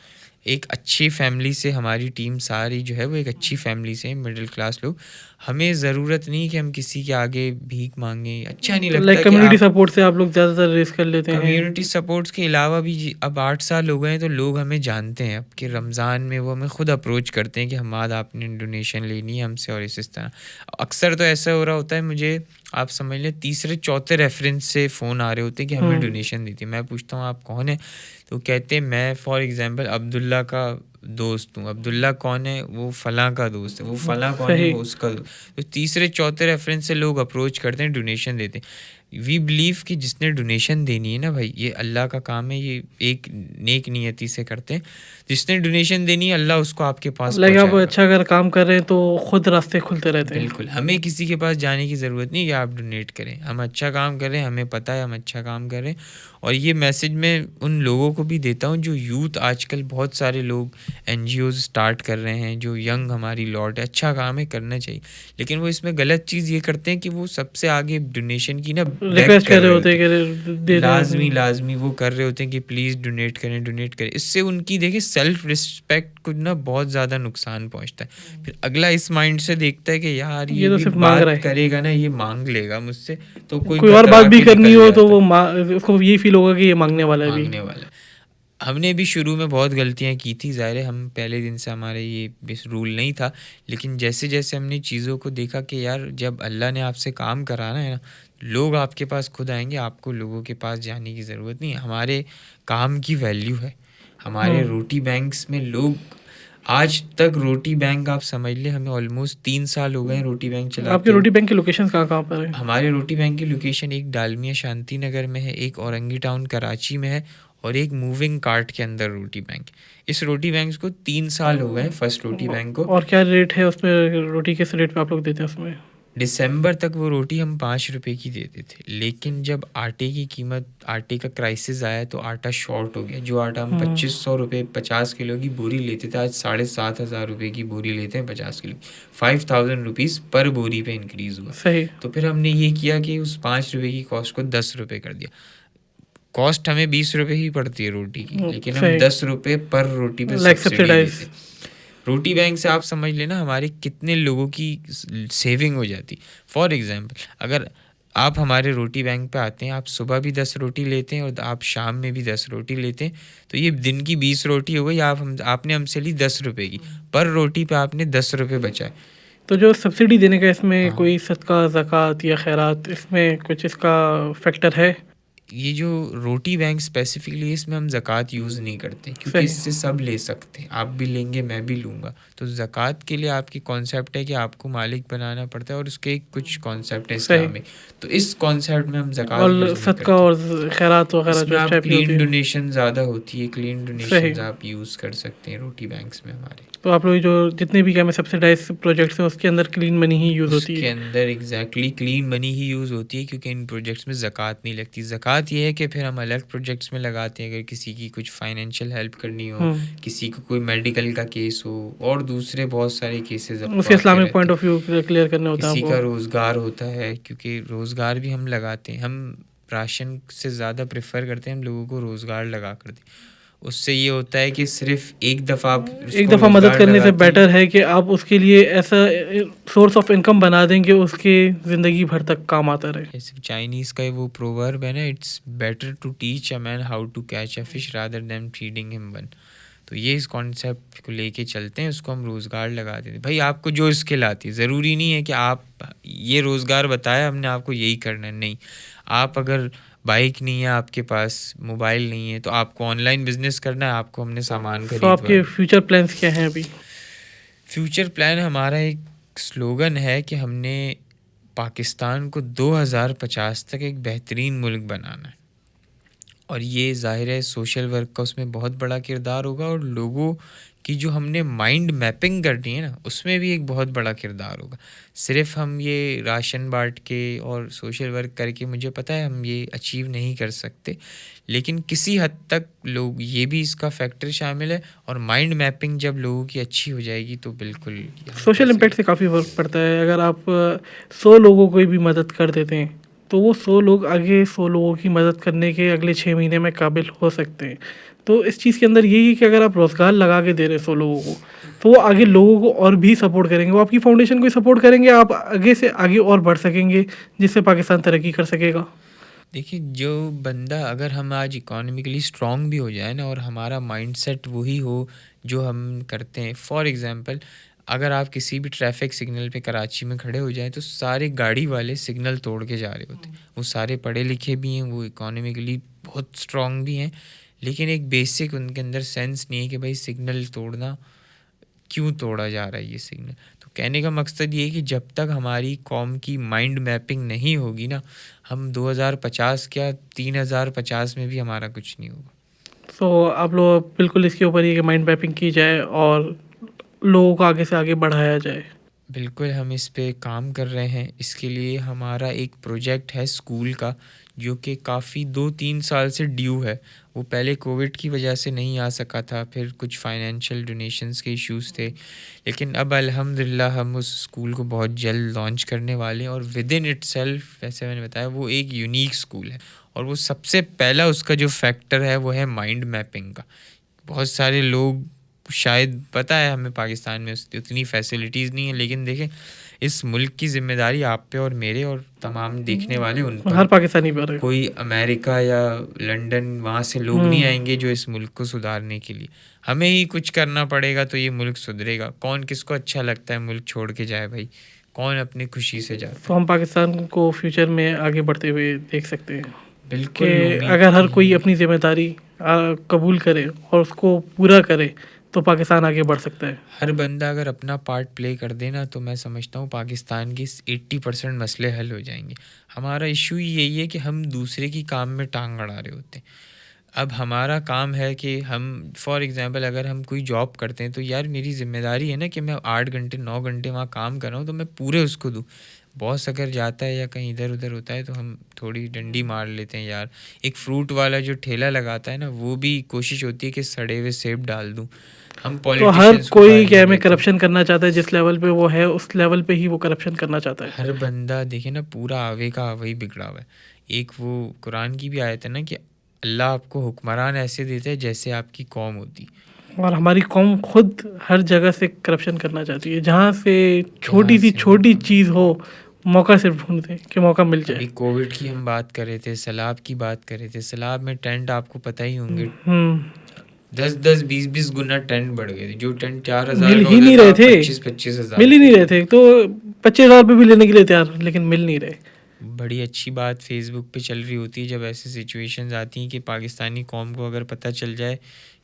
एक अच्छी फैमिली से हमारी टीम सारी जो है वो एक अच्छी फैमिली से, मिडिल क्लास लोग। हमें ज़रूरत नहीं कि हम किसी के आगे भीख मांगें, अच्छा नहीं लगता। लाइक कम्युनिटी सपोर्ट से आप लोग ज़्यादातर रेज़ कर लेते हैं? कम्युनिटी सपोर्ट्स के अलावा भी अब 8 साल हो गए हैं, तो लोग हमें जानते हैं अब कि रमज़ान में वो हमें खुद अप्रोच करते हैं कि हमाद आपने डोनेशन लेनी है हमसे, और इस तरह। अक्सर तो ऐसा हो रहा होता है, मुझे आप समझ लें तीसरे चौथे रेफरेंस से फ़ोन आ रहे होते हैं कि हमें डोनेशन दी थी। मैं पूछता हूँ आप कौन है, तो कहते हैं मैं फॉर एग्जांपल अब्दुल्ला का दोस्त हूँ। अब्दुल्ला कौन है? वो फलां का दोस्त है। वो फलां कौन है? वो उसका। तो तीसरे चौथे रेफरेंस से लोग अप्रोच करते हैं, डोनेशन देते हैं। वी बिलीव कि जिसने डोनेशन देनी है ना भाई, ये अल्लाह का काम है, ये एक नेक नियति से करते हैं। जिसने डोनेशन देनी है अल्लाह उसको आपके पास लाइक आप पहुंचाएगा। अच्छा अगर काम कर रहे हैं तो खुद रास्ते खुलते रहते हैं। बिल्कुल, हमें किसी के पास जाने की ज़रूरत नहीं कि आप डोनेट करें। हम अच्छा काम कर रहे हैं, हमें पता है हम अच्छा काम कर रहे हैं। और ये मैसेज मैं उन लोगों को भी देता हूँ जो यूथ, आजकल बहुत सारे लोग एनजीओज़ स्टार्ट कर रहे हैं, जो यंग हमारी लॉट है, अच्छा काम है, करना चाहिए। लेकिन वो इसमें गलत चीज़ ये करते हैं कि वो सबसे आगे डोनेशन की ना बेग रिक्वेस्ट कर कर रहे रहे होते होते हैं हैं। कि दे दें। लाज़मी वो कर रहे होते हैं कि प्लीज़ डोनेट करें, डोनेट करें। इससे उनकी देखिए सेल्फ रिस्पेक्ट को ना बहुत ज़्यादा नुकसान पहुँचता है। फिर अगला इस माइंड से देखता है कि यार ये ये तो भी सिर्फ मांग रहा बात है। करेगा ना, ये मांग लेगा मुझसे, तो कोई कोई और कतरा बात भी के करनी निकल हो तो जाता वो है, उसको ये फील होगा कि ये मांगने वाला है अभी। मांगने वाला है। हमने भी शुरू में बहुत गलतियां की थी, ज़ाहिर है, हम पहले दिन से हमारे ये इस रूल नहीं था। लेकिन जैसे जैसे हमने चीज़ों को देखा कि यार जब अल्लाह ने आपसे काम कराना है ना, लोग आपके पास खुद आएंगे, आपको लोगों के पास जाने की ज़रूरत नहीं है। हमारे काम की वैल्यू है। हमारे रोटी बैंक्स में लोग आज तक, रोटी बैंक आप समझ ले, हमें ऑलमोस्ट 3 साल हो गए हैं रोटी बैंक आपके चलाते हुए। रोटी बैंक की लोकेशन कहाँ कहाँ पर है? हमारे रोटी बैंक की लोकेशन एक डालमिया शांति नगर में है, एक औरंगी टाउन कराची में है, और एक मूविंग कार्ट के अंदर रोटी बैंक। इस रोटी बैंक को 3 साल हो गए हैं, फर्स्ट रोटी बैंक को। और क्या रेट है उसमें? रोटी किस रेट पे आप लोग देते हैं उसमें? दिसंबर तक वो रोटी हम 5 रुपए की देते थे, लेकिन जब आटे की कीमत, आटे का क्राइसिस आया तो आटा शॉर्ट हो गया। जो आटा हम 2500 रुपये 50 किलो की बोरी लेते थे, आज 7,500 रुपये की बोरी लेते हैं 50 किलो। 5,000 रुपीज़ पर बोरी पे इंक्रीज़ हुआ। सही। तो फिर हमने ये किया कि उस 5 रुपये की कॉस्ट को 10 रुपये कर दिया। कॉस्ट हमें 20 रुपये ही पड़ती है रोटी की, लेकिन हम सही। 10 रुपये पर रोटी पे लाइक सब्सिडी सब्सिडाइज। देते। रोटी बैंक से आप समझ लेना हमारे कितने लोगों की सेविंग हो जाती। फॉर एग्जांपल, अगर आप हमारे रोटी बैंक पे आते हैं, आप सुबह भी 10 रोटी लेते हैं और आप शाम में भी 10 रोटी लेते हैं, तो ये दिन की 20 रोटी हो गई। आपने हमसे ली 10 रुपये की, पर रोटी पे आपने 10 रुपये बचाए। तो जो सब्सिडी देने का इसमें हाँ। कोई सदका, ज़कात या खैरात, इसमें कुछ इसका फैक्टर है? ये जो रोटी बैंक स्पेसिफिकली, इसमें हम ज़कात यूज़ नहीं करते, क्योंकि सही। इससे सब ले सकते हैं। आप भी लेंगे, मैं भी लूँगा। तो ज़कात के लिए आपकी कॉन्सेप्ट है कि आपको मालिक बनाना पड़ता है, और उसके कुछ कॉन्सेप्ट है सही। इस्लाम में। तो इस कॉन्सेप्ट में हम ज़कात और यूज़ नहीं सदका करते। और खैरात वगैरह इसमें जो इस आप टाइप की होती क्लीन है। डोनेशन ज़्यादा होती है, क्लीन सही। डोनेशंस आप यूज़ कर सकते हैं रोटी बैंक्स में हमारे। तो आप लोग जो जितने भी क्या मैं सब्सिडाइज प्रोजेक्ट्स हैं उसके अंदर क्लीन मनी ही यूज़ होती उसके है। अंदर एग्जैक्टली क्लीन मनी ही यूज़ होती है, क्योंकि इन प्रोजेक्ट्स में ज़कात नहीं लगती। ज़कात ये है कि फिर हम अलग प्रोजेक्ट्स में लगाते हैं, अगर किसी की कुछ फाइनेंशियल हेल्प करनी हो, किसी को कोई मेडिकल का केस हो, और दूसरे बहुत सारे केसेस अब उसके तो आते इस्लामिक पॉइंट रहते ऑफ व्यू क्लियर करने हैं। होता है किसी का आपको। रोज़गार होता है, क्योंकि रोज़गार भी हम लगाते हैं। हम राशन से ज़्यादा प्रेफर करते हैं हम लोगों को रोज़गार लगा कर दें। उससे ये होता है कि सिर्फ एक दफ़ा आप एक उसको दफ़ा मदद रोज़गार करने लगा से के, बेटर है कि आप उसके लिए ऐसा सोर्स ऑफ इनकम बना दें कि उसके ज़िंदगी भर तक काम आता रहे। जैसे चाइनीज़ का वो प्रोवर्ब है ना, it's better to teach a man how to catch a fish rather than feeding him one. तो ये इस कॉन्सेप्ट को लेके चलते हैं, उसको हम रोज़गार लगा देते हैं। भाई आपको जो स्किल आती है, ज़रूरी नहीं है कि आप ये रोज़गार बताया हमने आपको यही करना है, नहीं। आप अगर बाइक नहीं है आपके पास, मोबाइल नहीं है, तो आपको ऑनलाइन बिजनेस करना है, आपको हमने सामान तो खरीदवा आपके फ्यूचर प्लान्स क्या हैं अभी? फ्यूचर प्लान हमारा एक स्लोगन है कि हमने पाकिस्तान को 2050 तक एक बेहतरीन मुल्क बनाना है। और ये ज़ाहिर है सोशल वर्क का उसमें बहुत बड़ा किरदार होगा, और लोगों की जो हमने माइंड मैपिंग करनी है ना, उसमें भी एक बहुत बड़ा किरदार होगा। सिर्फ हम ये राशन बांट के और सोशल वर्क करके, मुझे पता है हम ये अचीव नहीं कर सकते, लेकिन किसी हद तक लोग, ये भी इसका फैक्टर शामिल है। और माइंड मैपिंग जब लोगों की अच्छी हो जाएगी तो बिल्कुल सोशल इम्पैक्ट से काफ़ी फ़र्क पड़ता है। अगर आप 100 लोगों को भी मदद कर देते हैं तो वो 100 लोग आगे 100 लोगों की मदद करने के अगले 6 महीने में काबिल हो सकते हैं। तो इस चीज़ के अंदर यही है कि अगर आप रोज़गार लगा के दे रहे हैं 100 लोगों को, तो वो आगे लोगों को और भी सपोर्ट करेंगे। वो आपकी फाउंडेशन को सपोर्ट करेंगे, आप आगे से आगे और बढ़ सकेंगे, जिससे पाकिस्तान तरक्की कर सकेगा। देखिए, जो बंदा, अगर हम आज इकोनॉमिकली स्ट्रांग भी हो जाए ना, और हमारा माइंडसेट वही हो जो हम करते हैं। फॉर एग्जांपल, अगर आप किसी भी ट्रैफिक सिग्नल पे कराची में खड़े हो जाएं, तो सारे गाड़ी वाले सिग्नल तोड़ के जा रहे होते हैं। वो सारे पढ़े लिखे भी हैं, वो इकोनॉमिकली बहुत स्ट्रांग भी हैं, लेकिन एक बेसिक उनके अंदर सेंस नहीं है कि भाई सिग्नल तोड़ना क्यों तोड़ा जा रहा है ये सिग्नल। तो कहने का मकसद ये है कि जब तक हमारी कौम की माइंड मैपिंग नहीं होगी ना, हम 2050 क्या 3050 में भी हमारा कुछ नहीं होगा। तो आप लोग बिल्कुल इसके ऊपर ये कि माइंड मैपिंग की जाए और लोगों को आगे से आगे बढ़ाया जाए। बिल्कुल, हम इस पे काम कर रहे हैं। इसके लिए हमारा एक प्रोजेक्ट है स्कूल का, जो कि काफ़ी 2-3 साल से ड्यू है। वो पहले कोविड की वजह से नहीं आ सका था, फिर कुछ फाइनेंशियल डोनेशंस के इश्यूज़ थे, लेकिन अब अल्हम्दुलिल्लाह हम उस स्कूल को बहुत जल्द लॉन्च करने वाले हैं। और विदिन इटसेल्फ, जैसे मैंने बताया, वो एक यूनिक स्कूल है। और वो सबसे पहला उसका जो फैक्टर है वो है माइंड मैपिंग का। बहुत सारे लोग, शायद पता है हमें पाकिस्तान में उतनी फैसिलिटीज़ नहीं है, लेकिन देखें इस मुल्क की ज़िम्मेदारी आप पे और मेरे और तमाम देखने वाले उन पर। हर पाकिस्तानी पर है। कोई अमेरिका या लंदन वहाँ से लोग नहीं आएंगे जो इस मुल्क को सुधारने के लिए। हमें ही कुछ करना पड़ेगा तो ये मुल्क सुधरेगा। कौन किसको अच्छा लगता है मुल्क छोड़ के जाए भाई, कौन अपनी खुशी से जाता है। तो हम पाकिस्तान को फ्यूचर में आगे बढ़ते हुए देख सकते हैं बिल्कुल, कि उम्मीद अगर हर की कोई अपनी जिम्मेदारी कबूल करे और उसको पूरा करे तो पाकिस्तान आगे बढ़ सकता है। हर बंदा अगर अपना पार्ट प्ले कर देना तो मैं समझता हूँ पाकिस्तान के 80% मसले हल हो जाएंगे। हमारा इशू ही यही है कि हम दूसरे की काम में टांग अड़ा रहे होते हैं। अब हमारा काम है कि हम फॉर एग्ज़ाम्पल अगर हम कोई जॉब करते हैं तो यार मेरी ज़िम्मेदारी है ना कि मैं 8 घंटे 9 घंटे वहाँ काम कर रहा हूँ तो मैं पूरे उसको दूँ। बॉस अगर जाता है या कहीं इधर उधर होता है तो हम थोड़ी डंडी मार लेते हैं यार। एक फ्रूट वाला जो ठेला लगाता है ना, वो भी कोशिश होती है कि सड़े हुए सेब डाल दूँ। हम तो हर पॉलिटिशियंस को कोई गालियाँ क्या में देते हैं। करप्शन करना चाहता है, जिस लेवल पे वो है उस लेवल पे ही वो करप्शन करना चाहता है। हर बंदा देखे ना, पूरा आवे का आवे ही बिगड़ा हुआ है। एक वो कुरान की भी आयत है ना कि अल्लाह आपको हुक्मरान ऐसे देता है जैसे आपकी कौम होती। और हमारी कौम खुद हर जगह से करप्शन करना चाहती है, जहाँ से छोटी सी से छोटी चीज़ हो मौका सिर्फ ढूंढते हैं कि मौका मिल अभी जाए। कोविड की हम बात कर रहे थे, सैलाब की बात कर रहे थे। सैलाब में टेंट आपको पता ही होंगे, 10-10 20-20 गुना टेंट बढ़ गए थे। जो टेंट 4000 मिल का ही होता नहीं था, रहे थे, 25-25 हज़ार मिल ही का नहीं हो रहे गया। थे। तो 25,000 पे भी लेने के लिए तैयार, लेकिन मिल नहीं रहे। बड़ी अच्छी बात फेसबुक पे चल रही होती है जब ऐसी सिचुएशंस आती हैं कि पाकिस्तानी कौम को अगर पता चल जाए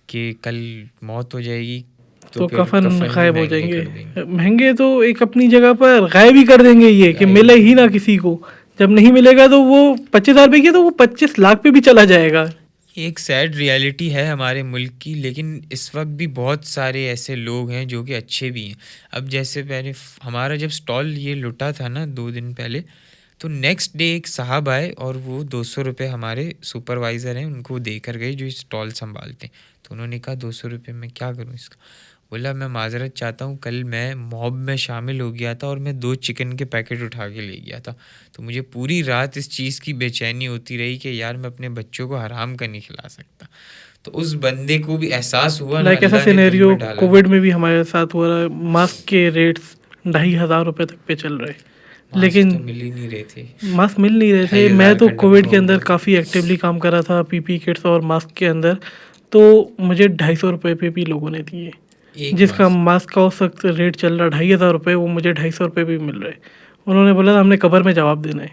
कि कल मौत हो जाएगी तो तो फिर कफन कफन भी गायब हो महंगे जाएंगे। कर देंगे। महंगे तो एक अपनी जगह पर गायब ही कर देंगे, ये कि गायब मिले ही ही कर ना किसी को। जब नहीं मिलेगा तो वो 25,000 रुपये की तो वो 25 लाख पे भी चला जाएगा। ये एक सैड रियलिटी है हमारे मुल्क की, लेकिन इस वक्त भी बहुत सारे ऐसे लोग हैं जो कि अच्छे भी हैं। अब जैसे पहले हमारा जब स्टॉल ये लुटा था ना 2 दिन पहले, तो नेक्स्ट डे एक साहब आए और वो 200 रुपये हमारे सुपरवाइज़र हैं उनको दे कर गए जो स्टॉल संभालते हैं। तो उन्होंने कहा 200 रुपये मैं क्या करूँ इसका। बोला मैं माजरत चाहता हूँ, कल मैं मॉब में शामिल हो गया था और मैं 2 चिकन के पैकेट उठा के ले गया था, तो मुझे पूरी रात इस चीज़ की बेचैनी होती रही कि यार मैं अपने बच्चों को हराम का नहीं खिला सकता। तो उस बंदे को भी एहसास हुआ ना, लाइक ऐसा अल्लाह ने दिल सिनेरियो में डाला ना। कोविड में भी हमारे साथ हो रहा है। मास्क के रेट्स 2,500 रुपये तक पे चल रहे, मास्क लेकिन तो मिल ही नहीं रहे थे। मास्क मिल नहीं रहे थे। 2,500 मैं तो का कोविड डब्बा के अंदर होगा। काफ़ी एक्टिवली काम कर रहा था पीपी किट्स और मास्क के अंदर, तो मुझे 250 रुपये पे भी लोगों ने दिए। एक जिसका मास्क मास्क का उस वक्त रेट चल रहा 2,500 रुपये, वो मुझे 250 रुपये भी मिल रहे। उन्होंने बोला था हमने कबर में जवाब देना है।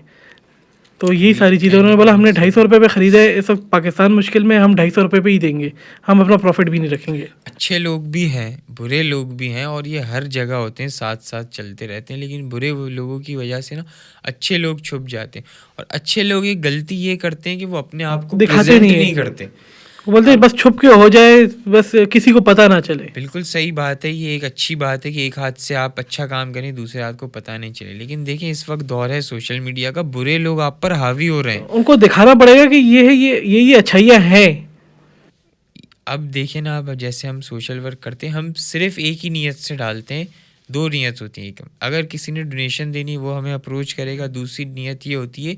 तो यही सारी चीज़ें उन्होंने बोला हमने 250 रुपये पे ख़रीदा है, इस वक्त पाकिस्तान मुश्किल में, हम 250 रुपये पे ही देंगे, हम अपना प्रॉफिट भी नहीं रखेंगे। अच्छे लोग भी हैं, बुरे लोग भी हैं, और ये हर जगह होते हैं, साथ साथ चलते रहते हैं। लेकिन बुरे लोगों की वजह से ना अच्छे लोग छुप जाते हैं, और अच्छे लोग एक गलती ये करते हैं कि वो अपने आप को दिखाते प्रेजेंट नहीं है। नहीं करते। वो बोलते हैं बस छुप के हो जाए, बस किसी को पता ना चले। बिल्कुल सही बात है, ये एक अच्छी बात है कि एक हाथ से आप अच्छा काम करें, दूसरे हाथ को पता नहीं चले। लेकिन देखिए इस वक्त दौर है सोशल मीडिया का, बुरे लोग आप पर हावी हो रहे हैं। उनको दिखाना पड़ेगा कि ये है, ये अच्छाइयाँ हैं। अब देखिए ना, अब जैसे हम सोशल वर्क करते हैं, हम सिर्फ एक ही नीयत से डालते हैं। 2 नीयत होती हैं। एक, अगर किसी ने डोनेशन देनी वो हमें अप्रोच करेगा। दूसरी नीयत ये होती है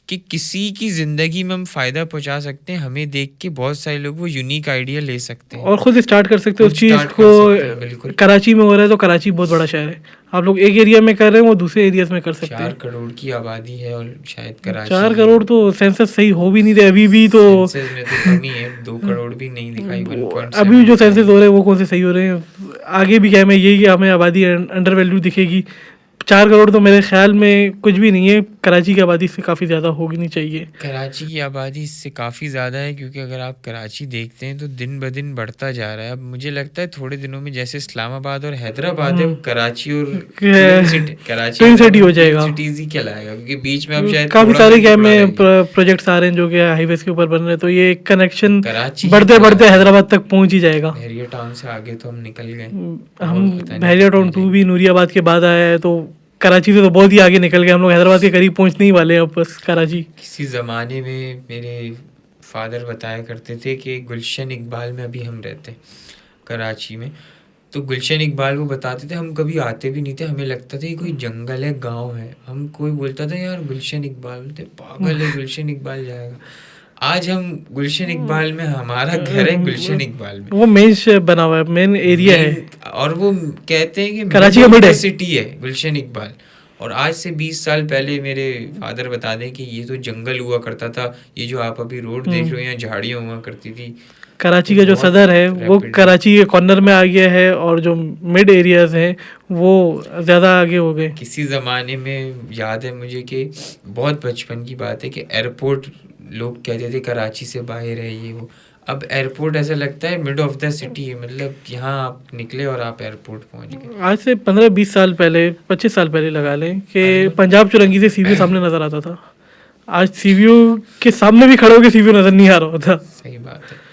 कि किसी की ज़िंदगी में हम फ़ायदा पहुंचा सकते हैं, हमें देख के बहुत सारे लोग वो यूनिक आइडिया ले सकते हैं और खुद स्टार्ट कर सकते हो उस खुद चीज़ start कर सकते हैं, बिल्कुल। को। कराची में हो रहा है तो कराची बहुत बड़ा शहर है, आप लोग एक एरिया में कर रहे हैं, वो दूसरे एरियाज में कर सकते 4 हैं। करोड़ की आबादी है और शायद कराची 4 करोड़ तो सेंसस सही हो भी नहीं रहे अभी भी, तो सेंसस में तो कमी है, 2 करोड़ भी नहीं दिखाई, 1.7 अभी जो सेंसस दिखाई। हो रहे हैं वो कौन से सही हो रहे हैं। आगे भी क्या है, मैं यही कि हमें आबादी अंडर वैल्यू दिखेगी, 4 करोड़ तो मेरे ख्याल में कुछ भी नहीं है, कराची की आबादी से काफ़ी ज़्यादा होगी नहीं चाहिए। कराची की आबादी इससे काफ़ी ज़्यादा है, क्योंकि अगर आप कराची देखते हैं तो दिन ब दिन बढ़ता जा रहा है। अब मुझे लगता है थोड़े दिनों में जैसे इस्लामाबाद और हैदराबाद है, वो कराची और कराची ट्विन सिटी हो ट्विन जाएगा। सिटीज़ ही कहलाएगा, क्योंकि बीच में अब शायद काफ़ी थोड़ा सारे भी क्या टुकड़ा रह में गया। प्रोजेक्ट्स आ रहे हैं जो कि हाईवेज के ऊपर बन रहे हैं, तो ये कनेक्शन कराची ही बढ़ते बढ़ते कहलाता है। हैदराबाद तक पहुंच ही जाएगा। बहरिया टाउन से आगे तो हम निकल गए, हम और पता नहीं बहरिया कितना टाउन 2 जाएंगे। भी नूरियाबाद के बाद आया है, तो कराची से तो बहुत ही आगे निकल गए हम लोग, हैदराबाद के करीब पहुंचने ही वाले हैं अब बस कराची। किसी ज़माने में मेरे फादर बताया करते थे कि गुलशन इकबाल में अभी हम रहते हैं कराची में, तो गुलशन इकबाल वो बताते थे, हम कभी आते भी नहीं थे, हमें लगता था ये कोई जंगल है, गांव है। हम कोई बोलता था यार गुलशन इकबाल, बोलते पागल है गुलशन इकबाल जाएगा। आज हम गुलशन इकबाल में, हमारा घर है गुलशन इकबाल में, वो मेन बना हुआ है, मेन एरिया है, और वो कहते हैं कि कराची का मिड है। सिटी है गुलशन इकबाल। और आज से 20 साल पहले मेरे फादर बता दें कि ये तो जंगल हुआ करता था, ये जो आप अभी रोड देख रहे हो यहाँ झाड़ियाँ हुआ करती थी। कराची तो का जो बहुत सदर है वो rapidly- कराची के कॉर्नर में आ गया है, और जो मिड एरियाज हैं वो ज़्यादा आगे हो गए। किसी ज़माने में याद है मुझे कि बहुत बचपन की बात है कि एयरपोर्ट लोग कहते थे कराची से बाहर है ये वो। अब एयरपोर्ट ऐसा लगता है मिड ऑफ द सिटी है, मतलब यहाँ आप निकले और आप एयरपोर्ट पहुँच गए। आज से 15-20 साल पहले, 25 साल पहले लगा लें कि पंजाब चुरंगी से सीवीओ सामने नज़र आता था। आज सीवीओ के सामने भी खड़े होकर सीवीओ नज़र नहीं आ रहा था। सही बात है।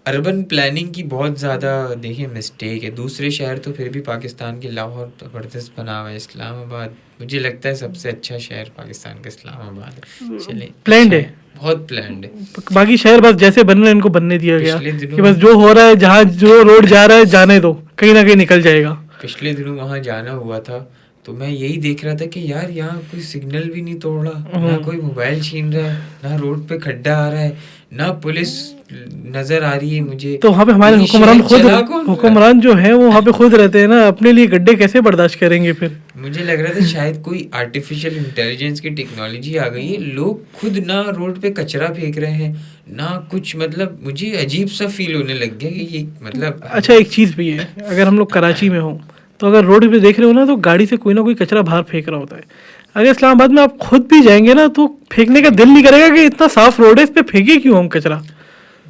अर्बन प्लानिंग की बहुत ज़्यादा देखिए मिस्टेक है। दूसरे शहर तो फिर भी पाकिस्तान के लाहौर ज़बरदस्त बना हुआ है, इस्लामाबाद मुझे लगता है सबसे अच्छा शहर पाकिस्तान का इस्लामाबाद है। चले प्लान्ड अच्छा है, बहुत प्लान्ड है। बाकी शहर बस जैसे बन रहे हैं इनको बनने दिया गया पिछले दिनों कि बस जो हो रहा है, जहाँ जो रोड जा रहा है जाने दो, कहीं ना कहीं निकल जाएगा। पिछले दिनों वहाँ जाना हुआ था तो मैं यही देख रहा था कि यार यहाँ कोई सिग्नल भी नहीं तोड़ रहा, ना कोई मोबाइल छीन रहा है, ना रोड पे खड्डा आ रहा है, ना पुलिस नजर आ रही है मुझे। तो वहाँ पे हमारे ये हुक्मरान शहर खुद, चला कौन रहा है? हुक्मरान जो है वो वहाँ पे खुद रहते हैं ना, अपने लिए गड्ढे कैसे बर्दाश्त करेंगे फिर। मुझे लग रहा था शायद कोई आर्टिफिशियल इंटेलिजेंस की टेक्नोलॉजी आ गई है, लोग खुद ना रोड पे कचरा फेंक रहे हैं ना कुछ, मतलब मुझे अजीब सा फील होने लग गया कि ये मतलब। अच्छा एक चीज़ भी है, अगर हम लोग कराची में हों तो अगर रोड पे देख रहे हो ना तो गाड़ी से कोई ना कोई कचरा बाहर फेंक रहा होता है। अगर इस्लामाबाद में आप खुद भी जाएंगे ना तो फेंकने का दिल नहीं करेगा कि इतना साफ रोड है, इस पे फेंके क्यों हम कचरा।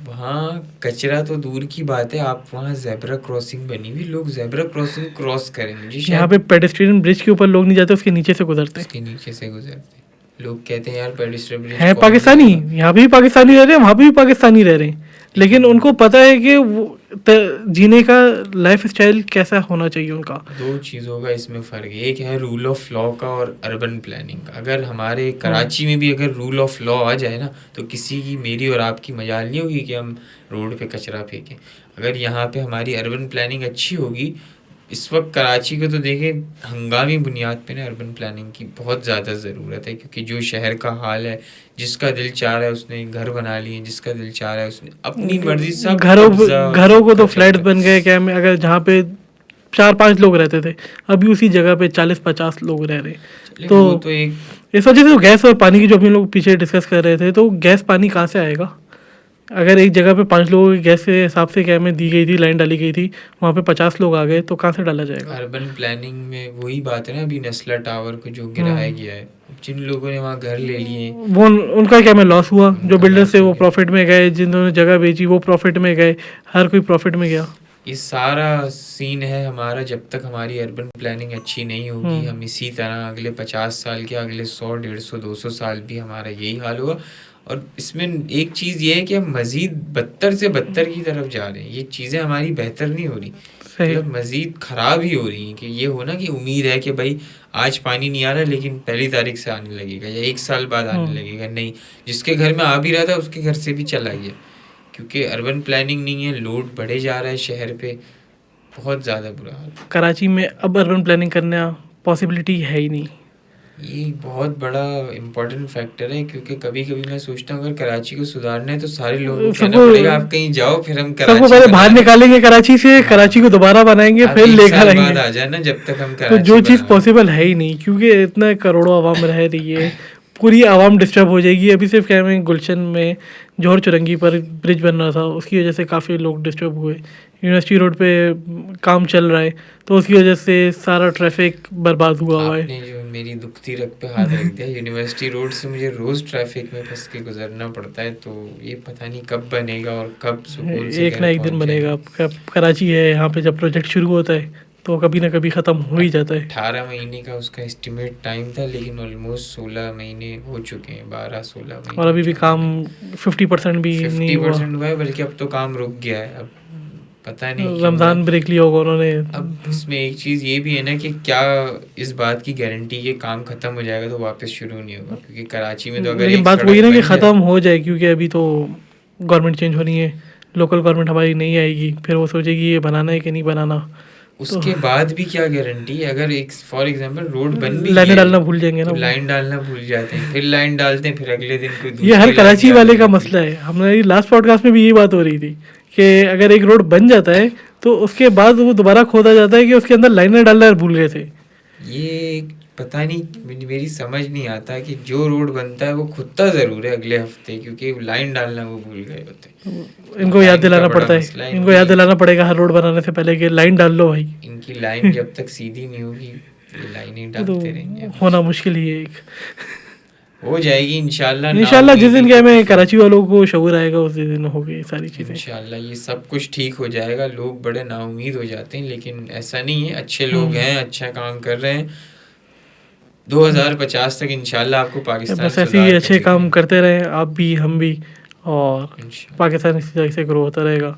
वहाँ कचरा तो दूर की बात है, आप वहाँ जेब्रा क्रॉसिंग बनी हुई, लोग जेब्रा क्रॉसिंग क्रॉस करें, मुझे यहाँ शायद पे पेडेस्ट्रियन ब्रिज के ऊपर लोग नहीं जाते, उसके नीचे से गुजरते हैं। उसके नीचे से गुजरते लोग कहते हैं यार पेडिस्ट्रियन ब्रिज है कौन पाकिस्तानी, बनाएगा? यहाँ भी पाकिस्तानी रह रहे हैं, वहाँ भी पाकिस्तानी रह रहे हैं, लेकिन उनको पता है कि जीने का लाइफ स्टाइल कैसा होना चाहिए उनका। दो चीज़ों का इसमें फ़र्क है, एक है रूल ऑफ लॉ का और अर्बन प्लानिंग का। अगर हमारे कराची में भी अगर रूल ऑफ लॉ आ जाए ना तो किसी की, मेरी और आपकी मजाल नहीं होगी कि हम रोड पे कचरा फेंकें। अगर यहाँ पे हमारी अर्बन प्लानिंग अच्छी होगी, इस वक्त कराची को तो देखें हंगामी बुनियाद पे ना अर्बन प्लानिंग की बहुत ज़्यादा ज़रूरत है, क्योंकि जो शहर का हाल है, जिसका दिल चाह रहा है उसने घर बना लिए, जिसका दिल चाह रहा है उसने अपनी मर्जी से सब घरों कब्जा घरों को तो सबका फ्लैट्स चल रहा बन गए क्या में, अगर जहाँ पे 4-5 लोग रहते थे अभी उसी जगह पे 40-50 लोग रह रहे हैं। है। लेकिन तो वो तो एक इस वजह से तो गैस और पानी की जो हम लोग पीछे डिस्कस कर रहे थे, तो गैस पानी कहाँ से आएगा। अगर एक जगह पे 5 लोगों की गैस के हिसाब से क्या में दी गई थी, लाइन डाली गई थी, वहाँ पे 50 लोग आ गए तो कहाँ से डाला जाएगा। अर्बन प्लानिंग में वही बात है ना, अभी नस्ला टावर को जो गिराया गया है, जिन लोगों ने वहाँ घर ले लिए वो उनका क्या में लॉस हुआ, जो उनका बिल्डर loss से हो वो गया। प्रॉफिट में गए, जिन्होंने जगह बेची वो प्रॉफिट में गए, हर कोई प्रॉफिट में गया। ये सारा सीन है हमारा। जब तक हमारी अर्बन प्लानिंग अच्छी नहीं होगी, हम इसी तरह अगले 50 साल के, अगले 100, 150, 200 साल भी हमारा यही हाल होगा। और इसमें एक चीज़ ये है कि हम मज़ीद बदतर से बदतर की तरफ जा रहे हैं, ये चीज़ें हमारी बेहतर नहीं हो रही, सही। मतलब मज़ीद ख़राब ही हो रही हैं। कि ये हो ना कि उम्मीद है कि भाई आज पानी नहीं आ रहा लेकिन 1 तारीख से आने लगेगा या 1 साल बाद आने लगेगा, नहीं, जिसके घर में आ भी रहा था उसके घर से भी चला गया, क्योंकि अर्बन प्लानिंग नहीं है, लोड बढ़े जा रहा है शहर पे, बहुत ज़्यादा बुरा हाल। कराची में अब अर्बन प्लानिंग करना पॉसिबिलिटी है ही नहीं। ये बहुत बड़ा इम्पोर्टेंट फैक्टर है, क्योंकि कभी कभी मैं सोचता हूँ अगर कराची को सुधारना है तो सारे लोगों को कहना सबको- पड़ेगा आप कहीं जाओ, फिर हम सबको कराची पहले बना बाहर लें। निकालेंगे कराची से, हाँ। कराची को दोबारा बनाएंगे, आप फिर 1 लेकर साल बाद आएंगे। आ जाना जब तक हम तो कराची जो चीज़ बना लें। पॉसिबल है ही नहीं, क्योंकि इतना करोड़ों आवाम रह रही है, पूरी आवाम डिस्टर्ब हो जाएगी। अभी सिर्फ क्या में गुलशन में जौहर चुरंगी पर ब्रिज बन रहा था, उसकी वजह से काफ़ी लोग डिस्टर्ब हुए यूनिवर्सिटी रोड पे काम चल रहा है, तो उसकी वजह से सारा ट्रैफिक बर्बाद हुआ हुआ है। आपने जो मेरी दुखती रग पे हाथ रख दिया, यूनिवर्सिटी रोड से मुझे रोज ट्रैफिक में फंस के गुजरना पड़ता है, तो ये पता नहीं कब बनेगा और कब सुकून से एक घर ना एक दिन पहुंच बनेगा। जाएंगे। अब कराची है, यहाँ पे जब प्रोजेक्ट शुरू होता है तो कभी ना कभी ख़त्म हो ही जाता है। 18 महीने का उसका एस्टिमेट टाइम था, लेकिन ऑलमोस्ट 16 महीने हो चुके हैं, 12-16 महीने और अभी भी चल काम रहे हैं। 50% भी नहीं हुआ। 50% हुआ है, बल्कि अब तो काम रुक गया है। अब पता नहीं क्यों है। रमज़ान ब्रेक लिया होगा उन्होंने। अब इसमें एक चीज़ ये भी है ना कि क्या इस बात की गारंटी कि काम ख़त्म हो जाएगा तो वापस शुरू नहीं होगा, क्योंकि कराची में तो अगर लेकिन एक बात सड़क वही ना कि बन जाए, ख़त्म हो जाए, क्योंकि अभी तो गवर्नमेंट चेंज होनी है, लोकल गवर्नमेंट हमारी नहीं आएगी, फिर वो सोचेगी ये बनाना है कि नहीं बनाना। उसके बाद भी क्या गारंटी है? अगर एक फॉर एग्जांपल रोड बन भी लाइनें गई डालना भूल जाएंगे ना तो वो। लाइन डालना भूल जाते हैं, फिर लाइन डालते हैं, फिर अगले दिन कोई ये दूसरी हर लाइन कराची डाल वाले का देती है। मसला है। हमारी लास्ट पॉडकास्ट में भी यही बात हो रही थी कि अगर एक रोड बन जाता है तो उसके बाद वो दोबारा खोदा जाता है कि उसके अंदर लाइनें डालना भूल गए थे। ये पता नहीं, मेरी समझ नहीं आता कि जो रोड बनता है वो खुदता ज़रूर है अगले हफ्ते, क्योंकि लाइन डालना वो भूल गए होते हैं। इनको याद लाइन का दिलाना बड़ा पड़ता मसला है, है इनको याद इनकी। दिलाना पड़ेगा हर रोड बनाने से पहले कि लाइन डाल लो भाई। इनकी लाइन जब तक सीधी नहीं होगी, ये लाइनें तो डालते रहेंगे। होना मुश्किल ही है एक। हो जाएगी इंशाल्लाह। इंशाल्लाह जिस दिन क्या नाउमीदी में कुछ कराची वालों को शऊर आएगा उस दिन होगी सारी चीज़ें। इंशाल्लाह ये सब कुछ ठीक हो जाएगा। लोग बड़े नाउमीद हो जाते हैं, लेकिन ऐसा नहीं है, अच्छे लोग हैं, अच्छा काम कर रहे हैं। 2050 तक इंशाल्लाह आपको पाकिस्तान बस ऐसे ही सुधार कर अच्छे काम दिखाएंगे करते रहें, आप भी हम भी, और इंशाल्लाह। पाकिस्तान इसी तरह से ग्रो होता रहेगा।